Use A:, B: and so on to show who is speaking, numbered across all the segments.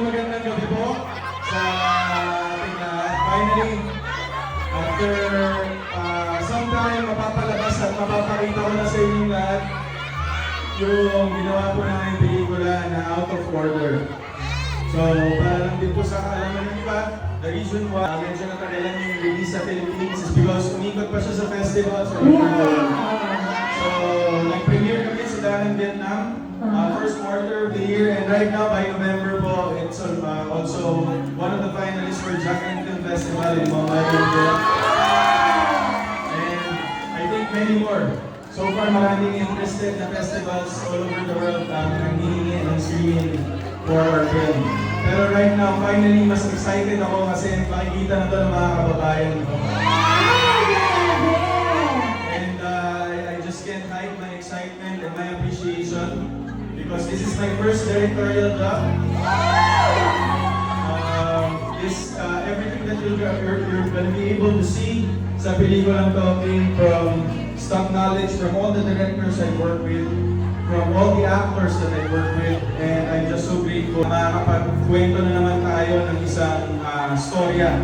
A: Magandang gabi po sa ating lahat. Finally, after some time, mapapalabas at mapapakita ko na sa inyong lahat yung ginawa po namin pelikula na Out of Order. So, para lang din po sa kaalaman ng iba, the reason why medyo natagalan yung release sa Philippines is because umikot pa siya sa festival. So, nag-premiere kami sa Danang Vietnam. First quarter of the year, and right now by November po, it's also one of the finalists for Jack and Film Festival in Mumbai, India. And I think many more. So far, maraming interested na festivals all over the world ang hihingi ng screening for our film. Pero right now, finally, mas excited ako kasi makikita na ito ng mga kababayan ko. And I just can't hide my excitement and my appreciation. Because this is my first directorial job. Everything that you're going to be able to see sa pelikulang to came from stock knowledge from all the directors I work with, from all the actors that I work with, and I'm just so grateful. Makakapagkwento na naman tayo ng isang storya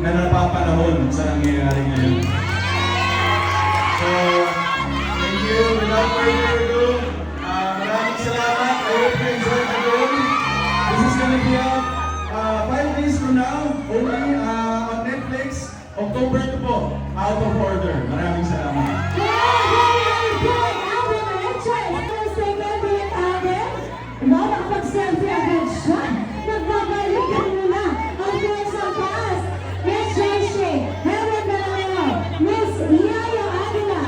A: na napapanahon sa nangyayari ngayon. So, thank you. Without further ado, maraming salamat. I hope you enjoyed the film. This is gonna be out 5 days from now, only on Netflix. October 2 po, Out of Order. Maraming salamat.
B: Nakapag-selfie agad siya. Nagbabalik ka muna. Ang voice of cast, Miss Jayce, Helen Manalo, Miss Yaya Avila.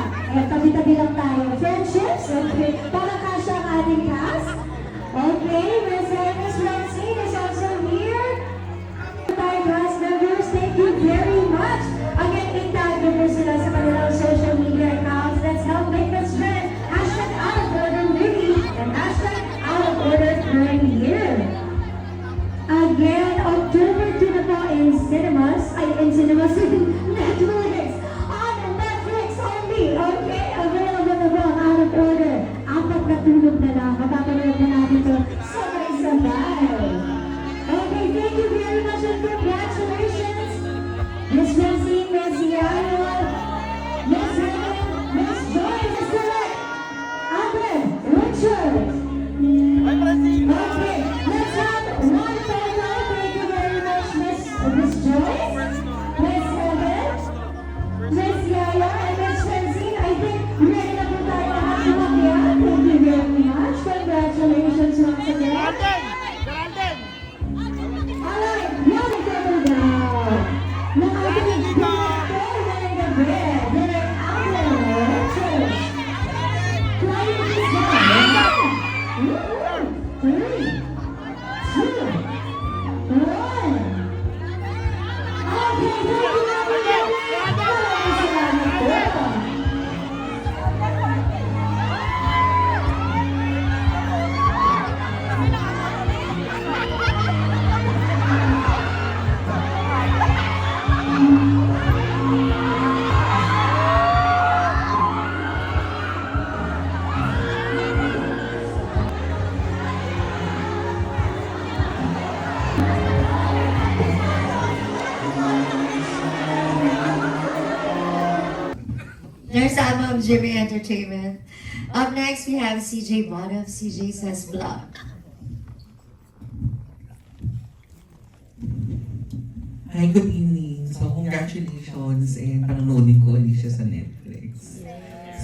B: Tabi-tabi lang tayo. Friendships, okay. Para kasya ang ating cast. Okay, Miss Francine is also here. Tayo cast members, thank you very much. Again, itag nyo sila sa kanilang social media accounts. Let's help make this trend. Hashtag Out of Order Movie and hashtag Out of Order Premiere. Again, October 2 na po in cinemas, Netflix, on Netflix only, okay, available na po ang Out of Order. 4 na tulog na lang, mapapanood na natin ito sabay-sabay. Okay, thank you very much and congratulations, Miss Francine, Miss Yaya, Miss Helen, Miss Joy, Miss Direct, Alfred, Richard. Okay, let's have one photo. Thank you very much, Miss Joyce, Miss Helen, Miss Yaya, and Miss Francine. I think ready na po tayo lahat sumakyat. Thank you very much. Congratulations once again. Alright, now we settle down. Ng ating director ngayong gabi, Direk Alfred Richard. Flying is down. 3, 2, 1. Okay, thank you very much. Maraming salamat po.
C: There's Emma of Jimmy Entertainment. Up next, we have CJ Bond of CJ Says Vlog.
D: Hi, good evening. So, congratulations and panonoodin ko ulit siya sa Netflix.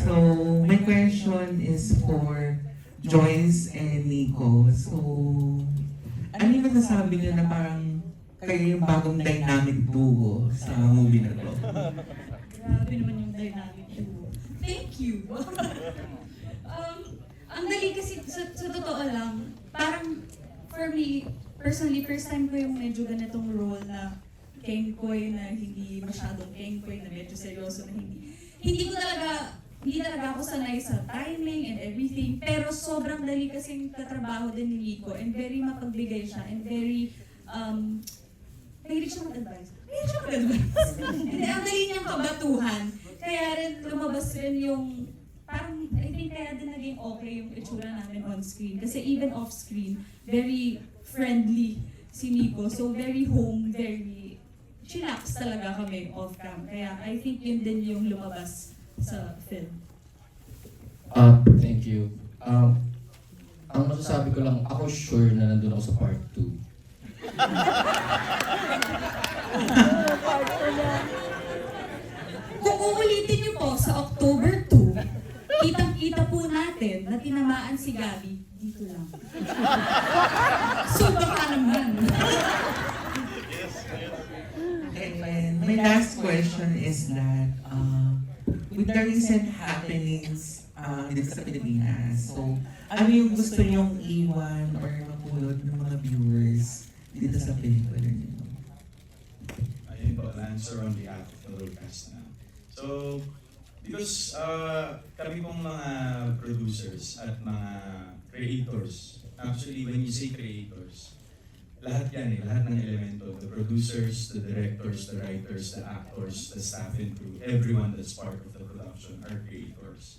D: So, my question is for Joyce and Nico. So, ano yung masasabi niyo na parang kayo yung bagong dynamic duo sa movie na to?
E: Grabe naman yung dynamic duo. Thank you! Ang dali kasi, sa totoo lang, parang for me, personally, first time ko yung medyo ganitong role na kengkoy na hindi masyadong kengkoy, na medyo seryoso na hindi talaga ako sanay sa timing and everything, pero sobrang dali kasing katrabaho din ni Nico and very mapagbigay siya and very, mahilig siya mag-advise. Hindi, ang dali niyang kabatuhan. Kaya rin lumabas rin yung, parang, I think kaya din naging okay yung itsura namin on screen. Kasi even off screen, very friendly si Nico. So very home, very chillax talaga kami off cam. Kaya I think yun din yung lumabas sa film.
F: Thank you. Ang masasabi ko lang, ako sure na nandun ako sa part 2.
E: Kung uulitin niyo po sa October 2, kitang-kita po natin na tinamaan si Gabby dito lang. So baka naman.
D: And my last question is that, with the recent happenings dito sa Pilipinas, so ano yung gusto niyong iwan or mapulot ng mga viewers dito sa pelikula niyo?
A: Ayun po, I'll answer on behalf of the whole cast na. So, because kami pong mga producers at mga creators, actually when you say creators, lahat yan lahat ng elemento, the producers, the directors, the writers, the actors, the staff and crew, everyone that's part of the production are creators.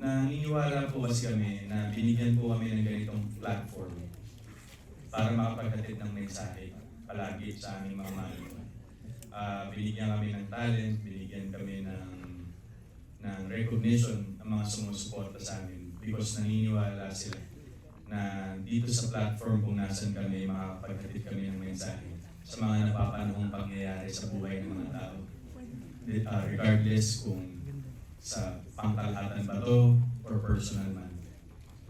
A: Naniniwala po kasi kami na binigyan po kami ng ganitong platform para makapaghatid ng mensahe palagi sa aming mga manunood. Binigyan kami ng talent, binigyan kami ng recognition ng mga sumusuporta sa amin because naniniwala sila na dito sa platform kung nasan kami, makakapaghatid kami ng mensahe sa mga napapanahong pangyayari sa buhay ng mga tao. Regardless kung sa pangkalahatan ba to or personal man.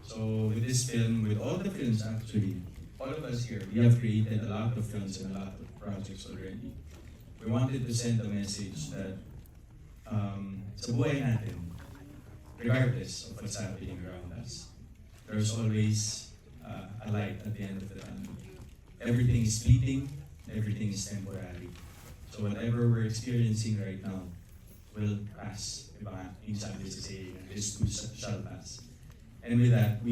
A: So with this film, with all the films actually, all of us here, we have created a lot of films and a lot of projects already. We wanted to send a message that sa buhay natin, regardless of what's happening around us, there's always a light at the end of the tunnel. Everything is fleeting, everything is temporary. So whatever we're experiencing right now will pass. Diba nga, yung sabi sa saying, this too shall pass. And with that,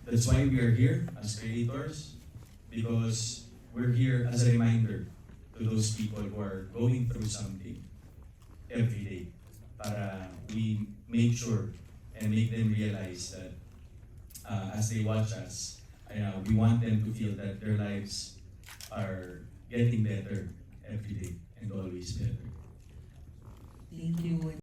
A: that's why we are here as creators, because we're here as a reminder to those people who are going through something every day, para we make sure and make them realize that as they watch us, we want them to feel that their lives are getting better every day and always better.